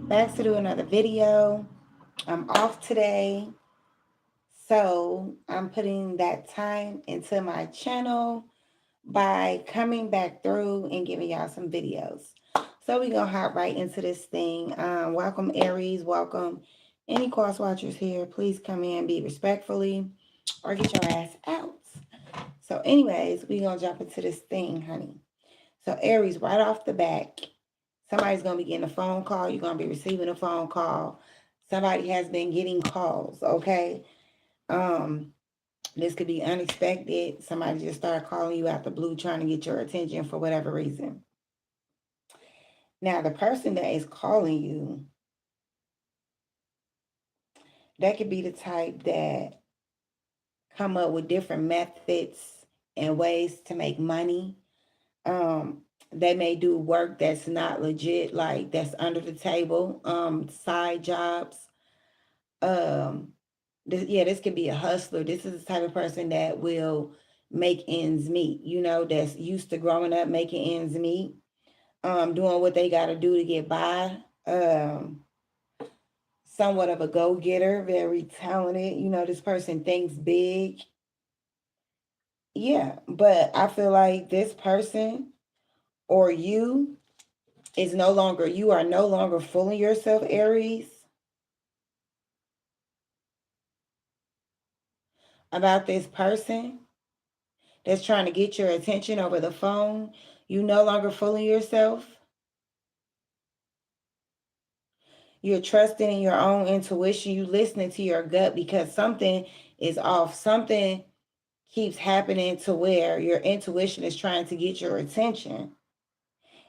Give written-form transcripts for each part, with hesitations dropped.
Back to do another video. I'm off today, so I'm putting that time into my channel by coming back through and giving y'all some videos. So we're gonna hop right into this thing. Welcome Aries, welcome any cross watchers here. Please come in, be respectfully, or get your ass out. So anyways, we're gonna jump into this thing, honey. So Aries, right off the back, somebody's going to be getting a phone call. You're going to be receiving a phone call. Somebody has been getting calls, okay? Um, this could be unexpected. Somebody just started calling you out the blue trying to get your attention for whatever reason. Now, the person that is calling you, that could be the type that come up with different methods and ways to make money. They may do work that's not legit, like that's under the table, side jobs. This could be a hustler. This is the type of person that will make ends meet, that's used to growing up making ends meet, doing what they got to do to get by. Somewhat of a go-getter, very talented. This person thinks big. Yeah, but I feel like this person or you are no longer fooling yourself, Aries, about this person that's trying to get your attention over the phone. You no longer fooling yourself. You're trusting in your own intuition. You listening to your gut because something is off. Something keeps happening to where your intuition is trying to get your attention.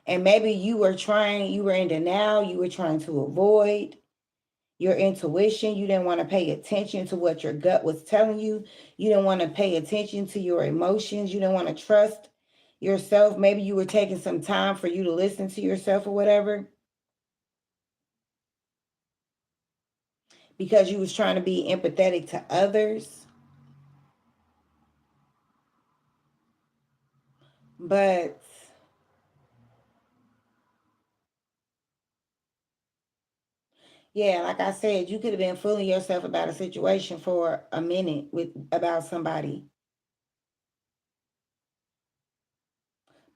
And maybe you were in denial. You were trying to avoid your intuition. You didn't want to pay attention to what your gut was telling you. You didn't want to pay attention to your emotions. You didn't want to trust yourself. Maybe you were taking some time for you to listen to yourself or whatever, because you was trying to be empathetic to others. But yeah, like I said, you could have been fooling yourself about a situation for a minute about somebody.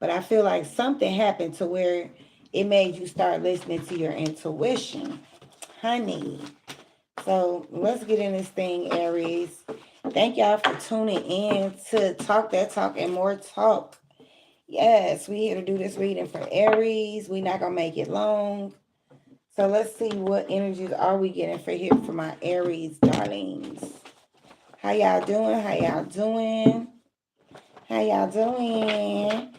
But I feel like something happened to where it made you start listening to your intuition, honey. So let's get in this thing, Aries. Thank y'all for tuning in to Talk That Talk and More Talk. Yes, we here to do this reading for Aries. We're not gonna make it long. So let's see what energies are we getting for here for my Aries darlings. How y'all doing? How y'all doing? How y'all doing?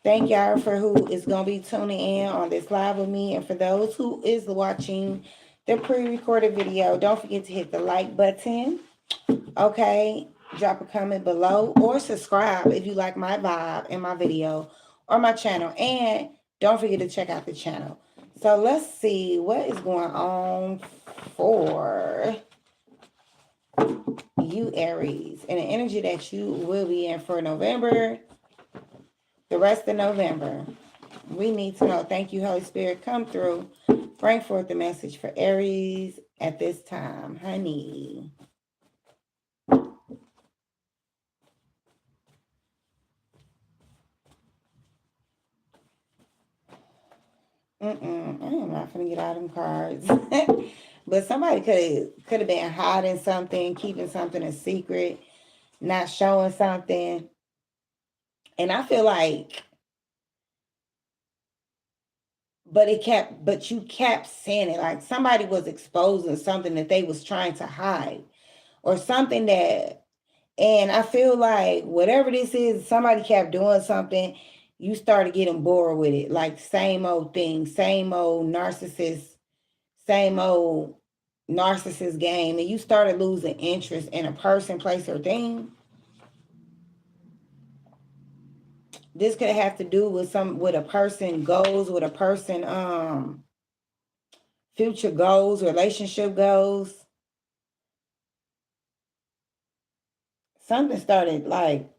Thank y'all for who is going to be tuning in on this live with me. And for those who is watching the pre-recorded video, don't forget to hit the like button. Okay. Drop a comment below or subscribe if you like my vibe and my video or my channel. And don't forget to check out the channel. So let's see what is going on for you, Aries, and the energy that you will be in for November, the rest of November. We need to know. Thank you, Holy Spirit. Come through. Bring forth the message for Aries at this time, honey. I am not gonna get out of them cards. But somebody could have been hiding something, keeping something a secret, not showing something. And I feel like, but you kept saying it, like somebody was exposing something that they was trying to hide, or something that, and I feel like whatever this is, somebody kept doing something. You started getting bored with it, like same old thing, same old narcissist game, and you started losing interest in a person, place, or thing. This could have to do with a person goals, with a person future goals, relationship goals. Something started like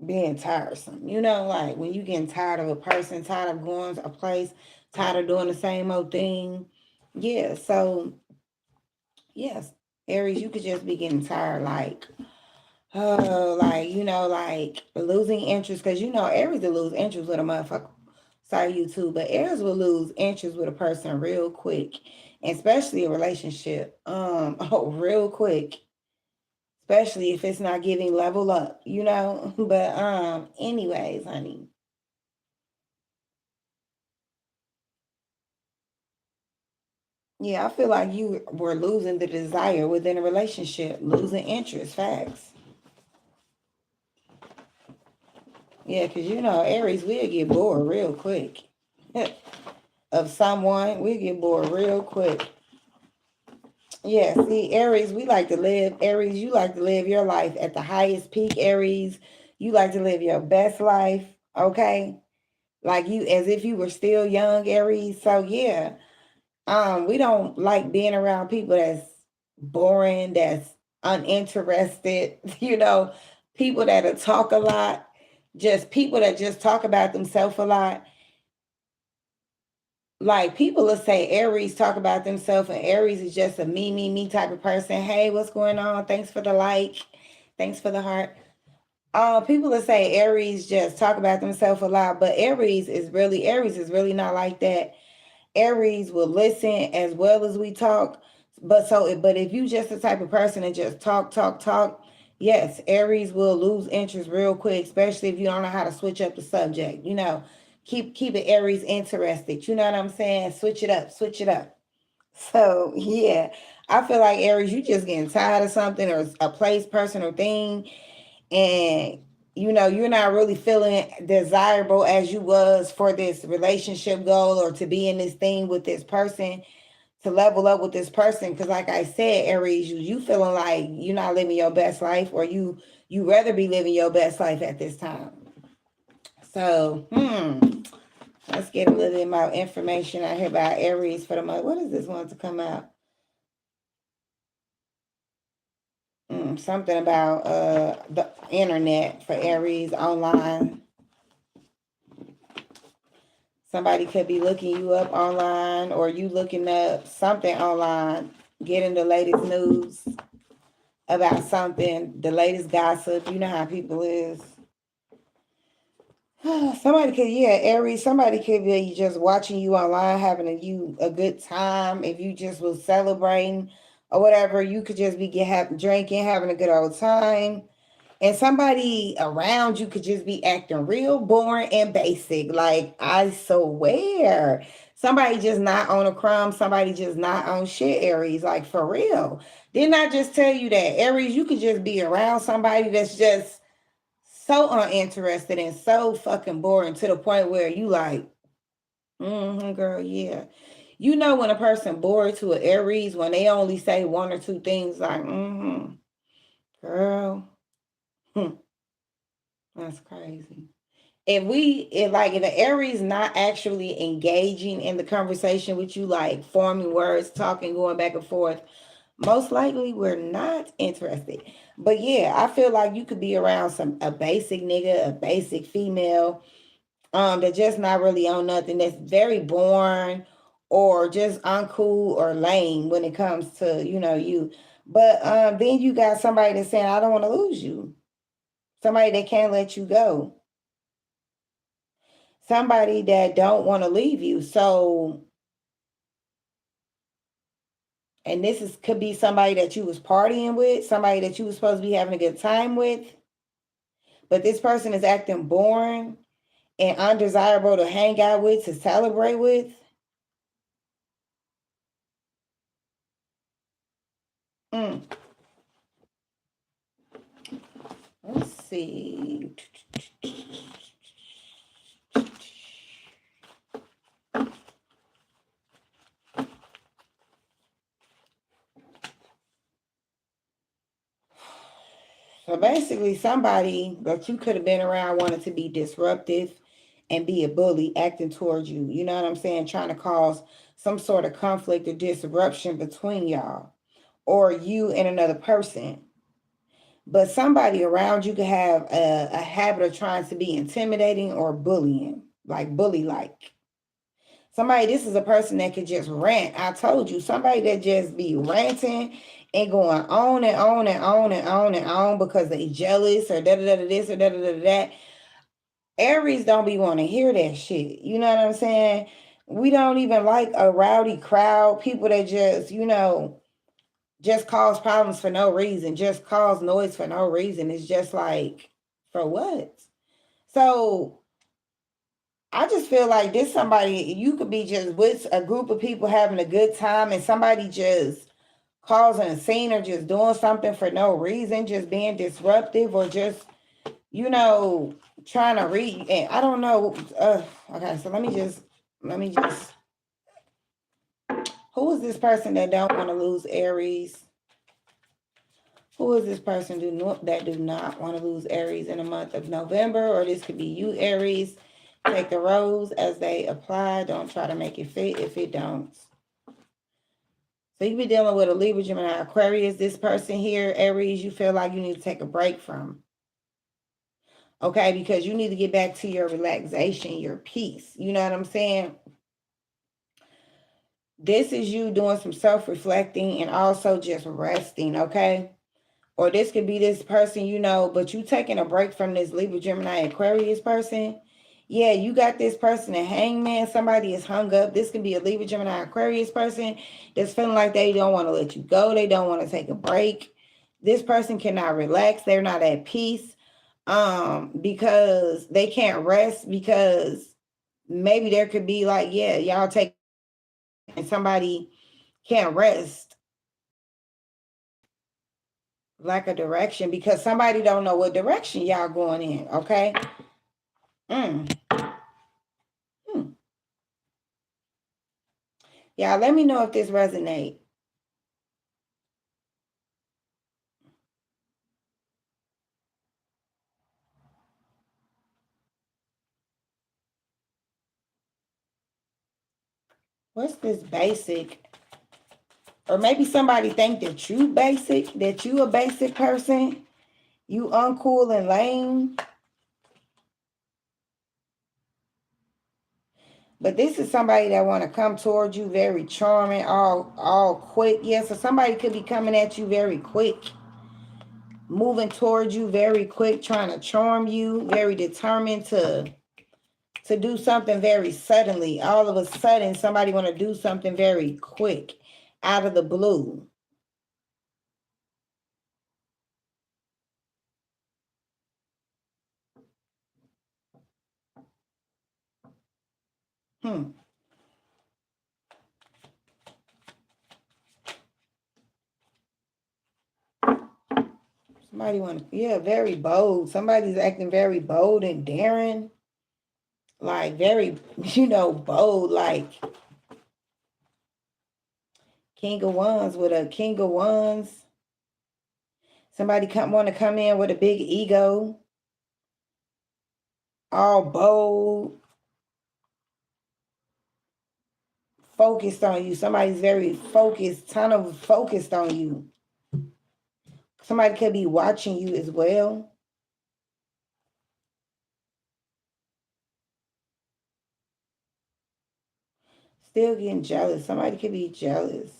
being tiresome. Like when you getting tired of a person, tired of going to a place, tired of doing the same old thing. Yeah, so yes, Aries, you could just be getting tired, like, oh, like, like losing interest, because Aries will lose interest with a motherfucker. Sorry, you too, but Aries will lose interest with a person real quick, especially a relationship. Oh, real quick, especially if it's not giving level up. But anyways, honey. Yeah, I feel like you were losing the desire within a relationship, losing interest. Facts. Yeah, because Aries will get bored real quick of someone. We get bored real quick. Yeah, see, Aries, we like to live. Aries, you like to live your life at the highest peak. Aries, you like to live your best life. Okay, like you, as if you were still young, Aries. So yeah, we don't like being around people that's boring, that's uninterested. People that'll talk a lot, just people that just talk about themselves a lot. Like people will say Aries talk about themselves, and Aries is just a me type of person. Hey, what's going on? Thanks for the like. Thanks for the heart. People will say Aries just talk about themselves a lot, but Aries is really not like that. Aries will listen as well as we talk. But if you just the type of person that just talk, talk, talk, yes, Aries will lose interest real quick, especially if you don't know how to switch up the subject. Keep it Aries interested. You know what I'm saying? Switch it up, switch it up. So yeah, I feel like Aries, you just getting tired of something or a place, person, or thing, and you're not really feeling desirable as you was for this relationship goal or to be in this thing with this person, to level up with this person, because like I said, Aries, you feeling like you're not living your best life, or you rather be living your best life at this time. So let's get a little bit more information out here about Aries for the month. What is this one to come out? Something about the internet for Aries online. Somebody could be looking you up online, or you looking up something online, getting the latest news about something, the latest gossip. You know how people is. Somebody could, yeah, Aries. Somebody could be just watching you online, having a good time. If you just was celebrating or whatever, you could just be drinking, having a good old time. And somebody around you could just be acting real boring and basic. Like, I swear. Somebody just not on a crumb. Somebody just not on shit, Aries. Like, for real. Didn't I just tell you that, Aries, you could just be around somebody that's just so uninterested and so fucking boring to the point where you like, girl, yeah. When a person bored to an Aries, when they only say one or two things like, girl, that's crazy. If the Aries not actually engaging in the conversation with you, like forming words, talking, going back and forth, most likely we're not interested. But yeah, I feel like you could be around a basic nigga, a basic female, that just not really on nothing, that's very boring or just uncool or lame when it comes to, you. But then you got somebody that's saying, I don't want to lose you. Somebody that can't let you go, somebody that don't want to leave you. So, and this is could be somebody that you was partying with, somebody that you was supposed to be having a good time with, but this person is acting boring and undesirable to hang out with, to celebrate with. Mm, let's see. So basically, somebody that you could have been around wanted to be disruptive and be a bully acting towards you. You know what I'm saying? Trying to cause some sort of conflict or disruption between y'all or you and another person. But somebody around you could have a habit of trying to be intimidating or bullying, like bully like. Somebody, this is a person that could just rant. I told you, somebody that just be ranting and going on and on and on and on and on because they jealous or da da da this or da da da that. Aries don't be want to hear that shit. You know what I'm saying? We don't even like a rowdy crowd, people that just, just cause problems for no reason, just cause noise for no reason. It's just like, for what? So I just feel like this somebody, you could be just with a group of people having a good time and somebody just causing a scene or just doing something for no reason, just being disruptive or just, trying to read. And I don't know. Okay, so let me just, who is this person that don't want to lose Aries? Who is this person that do not want to lose Aries in the month of November? Or this could be you, Aries. Take the roles as they apply. Don't try to make it fit if it don't. So you be dealing with a Libra, Gemini, Aquarius. This person here, Aries, you feel like you need to take a break from. Okay, because you need to get back to your relaxation, your peace. You know what I'm saying? This is you doing some self-reflecting and also just resting, okay? Or this could be this person, but you taking a break from this Libra, Gemini, Aquarius person. Yeah, you got this person, a hangman. Somebody is hung up. This could be a Libra, Gemini, Aquarius person that's feeling like they don't want to let you go. They don't want to take a break. This person cannot relax. They're not at peace because they can't rest, because maybe there could be like, yeah, y'all take and somebody can't rest, lack of direction, because somebody don't know what direction y'all going in. Okay. Mm. Y'all let me know if this resonates. What's this basic? Or maybe somebody think that you basic, that you a basic person, you uncool and lame. But this is somebody that want to come towards you very charming, all quick. Yeah, so somebody could be coming at you very quick, moving towards you very quick, trying to charm you, very determined to do something very suddenly. All of a sudden, somebody want to do something very quick, out of the blue. Somebody want to, yeah, very bold. Somebody's acting very bold and daring. Like very, bold, like King of Wands with a King of Wands. Somebody want to come in with a big ego, all bold, focused on you. Somebody's very focused, ton of focused on you. Somebody could be watching you as well. Still getting jealous. Somebody could be jealous.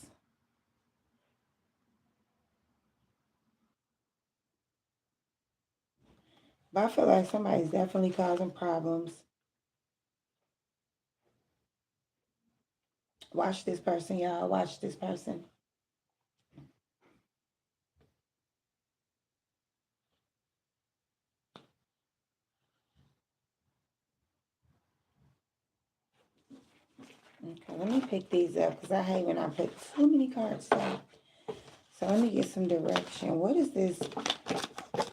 But I feel like somebody's definitely causing problems. Watch this person, y'all. Watch this person. Okay, let me pick these up because I hate when I put too many cards down. So let me get some direction. What is this?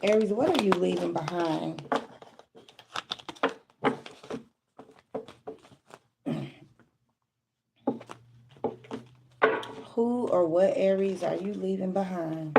Aries, what are you leaving behind? Who or what Aries are you leaving behind?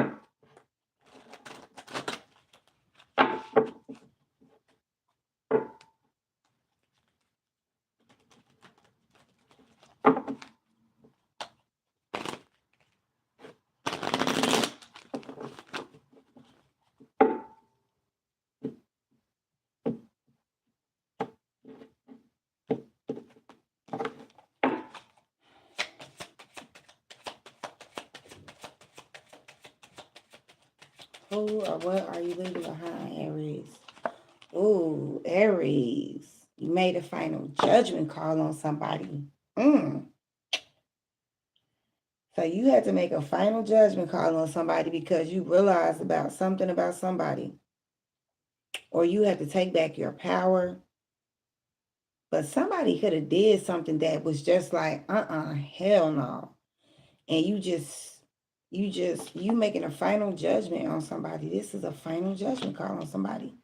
Who or what are you leaving behind, Aries? Ooh, Aries. You made a final judgment call on somebody. So you had to make a final judgment call on somebody because you realized about somebody. Or you had to take back your power. But somebody could have did something that was just like, hell no. And you making a final judgment on somebody. This is a final judgment call on somebody.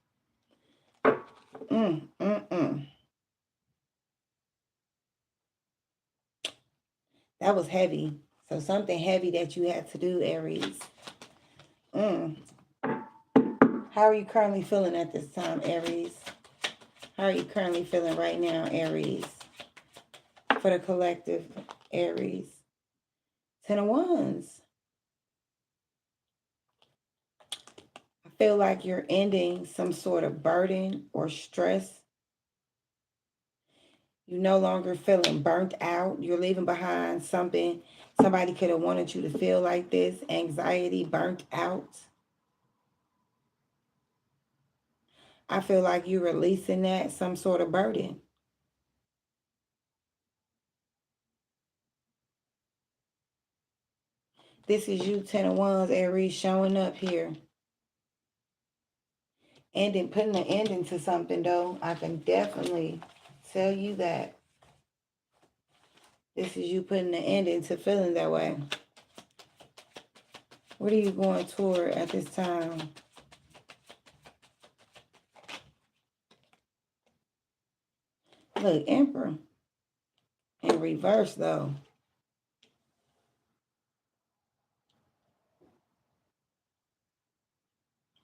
That was heavy. So something heavy that you had to do, Aries. How are you currently feeling at this time, Aries? How are you currently feeling right now, Aries? For the collective, Aries. 10 of Wands. I feel like you're ending some sort of burden or stress. You're no longer feeling burnt out. You're leaving behind something. Somebody could have wanted you to feel like this. Anxiety, burnt out. I feel like you're releasing that, some sort of burden. This is you, 10 of Wands, Aries, showing up here. Ending, putting an ending to something, though. I can definitely tell you that. This is you putting an ending to feeling that way. What are you going toward at this time? Look, Emperor. In reverse, though.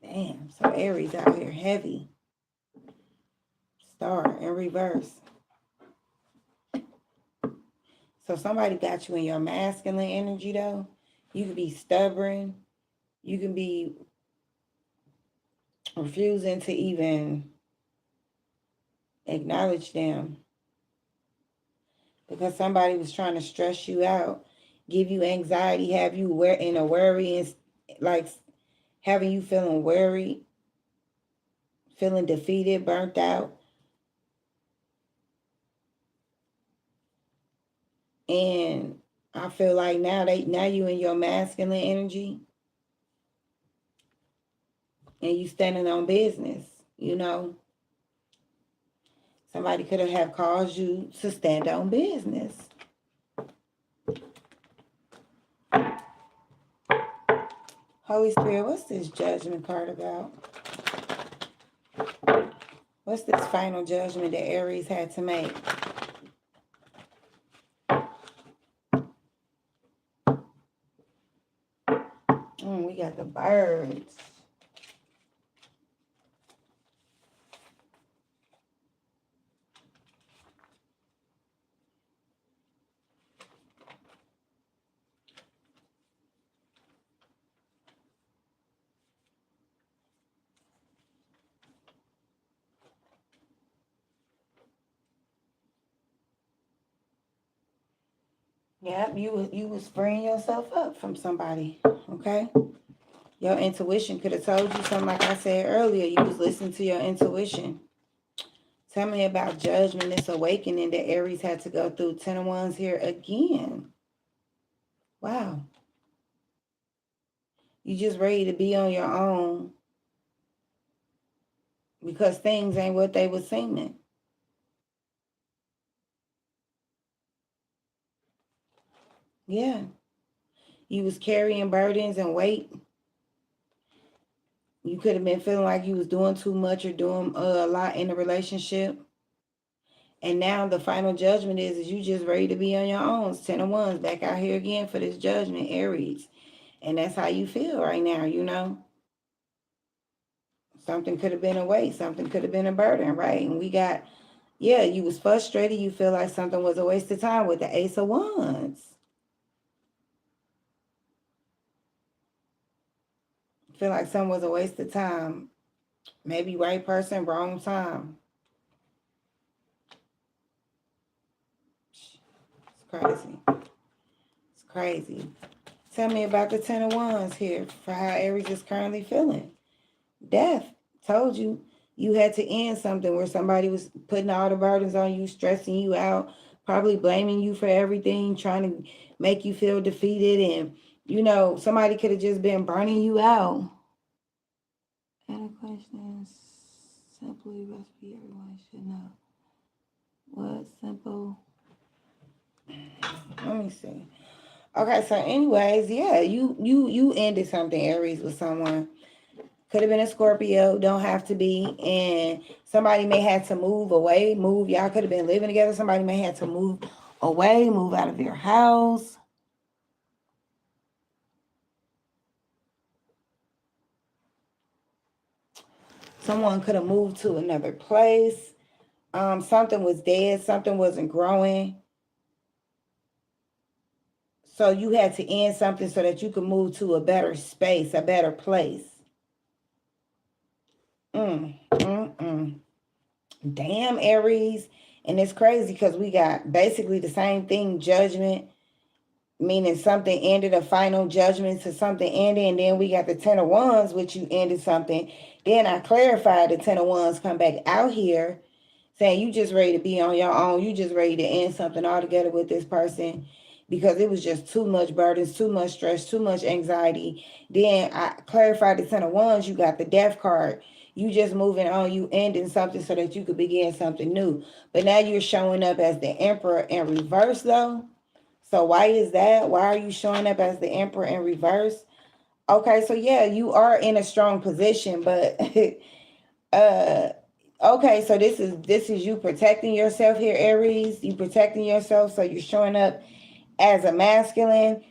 Damn, so Aries out here heavy. Star in reverse. So somebody got you in your masculine energy, though. You can be stubborn. You can be refusing to even acknowledge them. Because somebody was trying to stress you out, give you anxiety, have you in a worry, and like having you feeling worried, feeling defeated, burnt out. And I feel like now you in your masculine energy and you standing on business, you know. Somebody could have caused you to stand on business. Holy Spirit, what's this judgment card about? What's this final judgment that Aries had to make? We got the birds. Yep, you was freeing yourself up from somebody, okay? Your intuition could have told you something like I said earlier. You was listening to your intuition. Tell me about judgment, this awakening that Aries had to go through. 10 of Wands here again. Wow. You just ready to be on your own because things ain't what they were seeming. Yeah. You was carrying burdens and weight. You could have been feeling like you was doing too much or doing a lot in a relationship. And now the final judgment is you just ready to be on your own. 10 of Wands back out here again for this judgment, Aries. And that's how you feel right now, you know. Something could have been a weight. Something could have been a burden, right? And we got, yeah, you was frustrated. You feel like something was a waste of time with the Ace of Wands. Feel like something was a waste of time. Maybe right person, wrong time. It's crazy. It's crazy. Tell me about the Ten of Wands here for how Aries is currently feeling. Death. Told you. You had to end something where somebody was putting all the burdens on you, stressing you out, probably blaming you for everything, trying to make you feel defeated. And, somebody could have just been burning you out. Any questions? Simply recipe everyone should know. What simple? Let me see. Okay, so anyways, yeah, you ended something, Aries, with someone. Could have been a Scorpio, don't have to be. And somebody may have to move away, move. Y'all could have been living together. Somebody may have to move away, move out of your house. Someone could have moved to another place. Something was dead, something wasn't growing. So you had to end something so that you could move to a better space, a better place. Damn, Aries. And it's crazy because we got basically the same thing, judgment, meaning something ended, a final judgment to something ended. And then we got the Ten of Wands, which you ended something. Then I clarified the Ten of Wands come back out here saying you just ready to be on your own. You just ready to end something altogether with this person because it was just too much burdens, too much stress, too much anxiety. Then I clarified the Ten of Wands. You got the Death card. You just moving on. You ending something so that you could begin something new. But now you're showing up as the Emperor in reverse, though. So why is that? Why are you showing up as the Emperor in reverse? Okay, so yeah, you are in a strong position, but okay, so this is you protecting yourself here, Aries. You protecting yourself, so you're showing up as a masculine.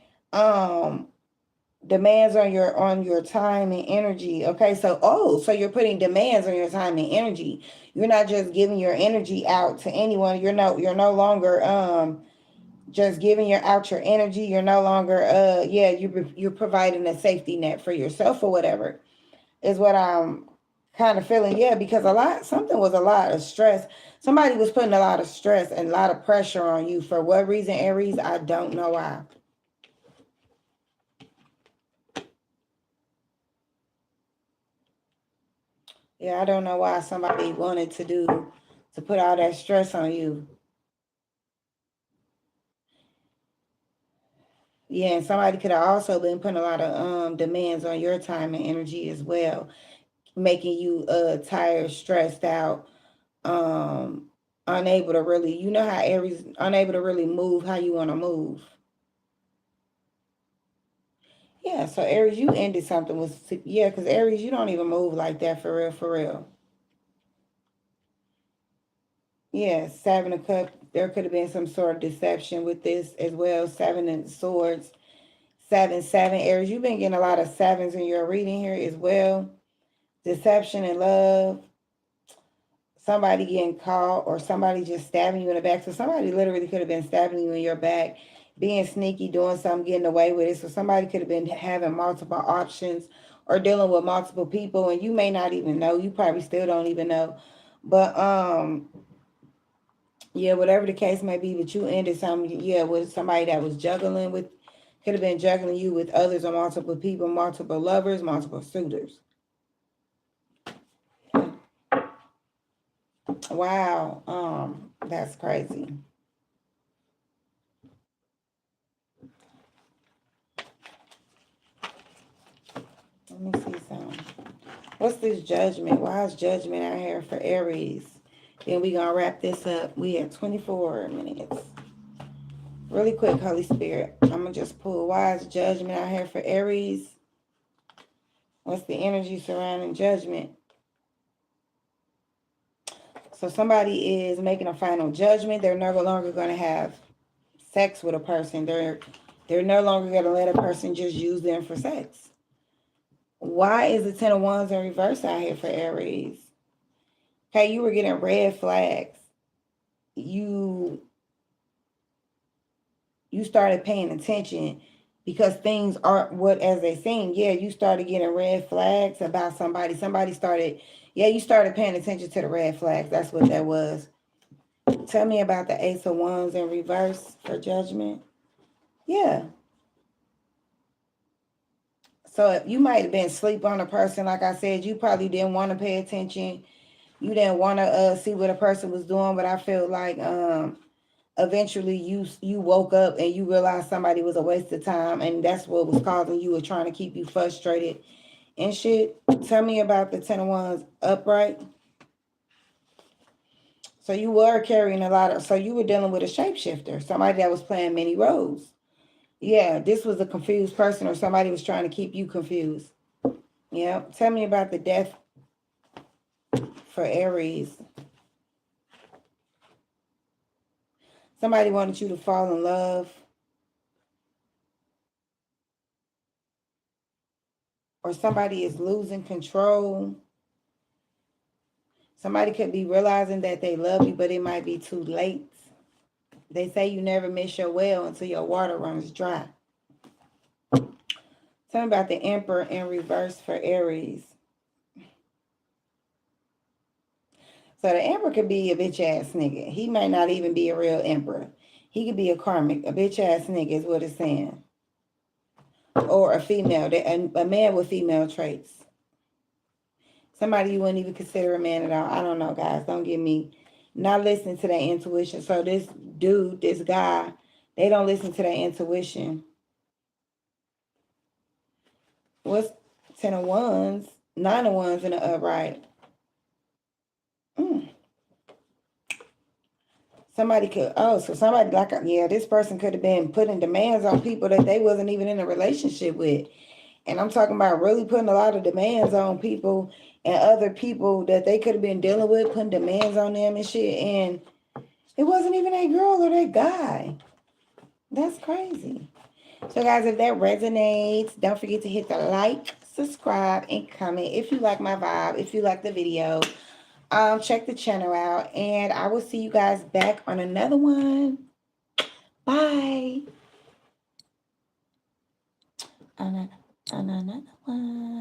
Demands on your time and energy. Okay, so you're putting demands on your time and energy. You're not just giving your energy out to anyone. You're no longer just giving out your energy. You're no longer you're providing a safety net for yourself or whatever is what I'm kind of feeling. Yeah, because something was a lot of stress. Somebody was putting a lot of stress and a lot of pressure on you. For what reason, Aries? I don't know why. Yeah, I don't know why somebody wanted to put all that stress on you. Yeah, and somebody could have also been putting a lot of demands on your time and energy as well, making you tired, stressed out, um unable to really, how Aries unable to really move how you want to move. Yeah, so Aries, you ended something with, yeah, because Aries, you don't even move like that for real, for real. Yeah, Seven of Cups, there could have been some sort of deception with this as well. Seven of Swords, 7, Aries, you've been getting a lot of sevens in your reading here as well. Deception and love, somebody getting caught or somebody just stabbing you in the back. So somebody literally could have been stabbing you in your back, being sneaky, doing something, getting away with it. So somebody could have been having multiple options or dealing with multiple people, and you may not even know. You probably still don't even know. But yeah, whatever the case may be, but you ended something, yeah, with somebody that was juggling with, could have been juggling you with others or multiple people, multiple lovers, multiple suitors. Wow, that's crazy. Let me see something. What's this judgment? Why is judgment out here for Aries? Then we gonna wrap this up. We at 24 minutes. Really quick, Holy Spirit. I'm gonna just pull why is judgment out here for Aries? What's the energy surrounding judgment? So somebody is making a final judgment. They're no longer gonna have sex with a person. They're no longer gonna let a person just use them for sex. Why is the Ten of Wands in reverse out here for Aries? Okay, you were getting red flags. You started paying attention because things aren't what as they seem. Yeah, you started getting red flags about somebody. You started paying attention to the red flags. That's what that was. Tell me about the Ace of Wands in reverse for judgment. Yeah. So you might have been asleep on a person. Like I said, you probably didn't want to pay attention. You didn't want to see what a person was doing. But I feel like eventually you woke up and you realized somebody was a waste of time, and that's what was causing you or trying to keep you frustrated and shit. Tell me about the 10 of Wands upright. So you were carrying a lot of, so you were dealing with a shapeshifter, somebody that was playing many roles. Yeah, this was a confused person or somebody was trying to keep you confused. Yeah. Tell me about the death for Aries. Somebody wanted you to fall in love. Or somebody is losing control. Somebody could be realizing that they love you, but it might be too late. They say you never miss your well until your water runs dry. Tell me about the Emperor in reverse for Aries. So the Emperor could be a bitch ass nigga. He might not even be a real Emperor. He could be a karmic. A bitch ass nigga is what it's saying. Or a female, a man with female traits. Somebody you wouldn't even consider a man at all. I don't know, guys. Don't get me not listening to their intuition. So this dude, this guy, they don't listen to their intuition. What's 10 of Wands? 9 of Wands in the upright. Somebody could, so somebody like, yeah, this person could have been putting demands on people that they wasn't even in a relationship with. And I'm talking about really putting a lot of demands on people and other people that they could have been dealing with, putting demands on them and shit. And it wasn't even that girl or that guy. That's crazy. So guys, if that resonates, don't forget to hit the like, subscribe, and comment if you like my vibe, if you like the video. Check the channel out, and I will see you guys back on another one. Bye. On another one.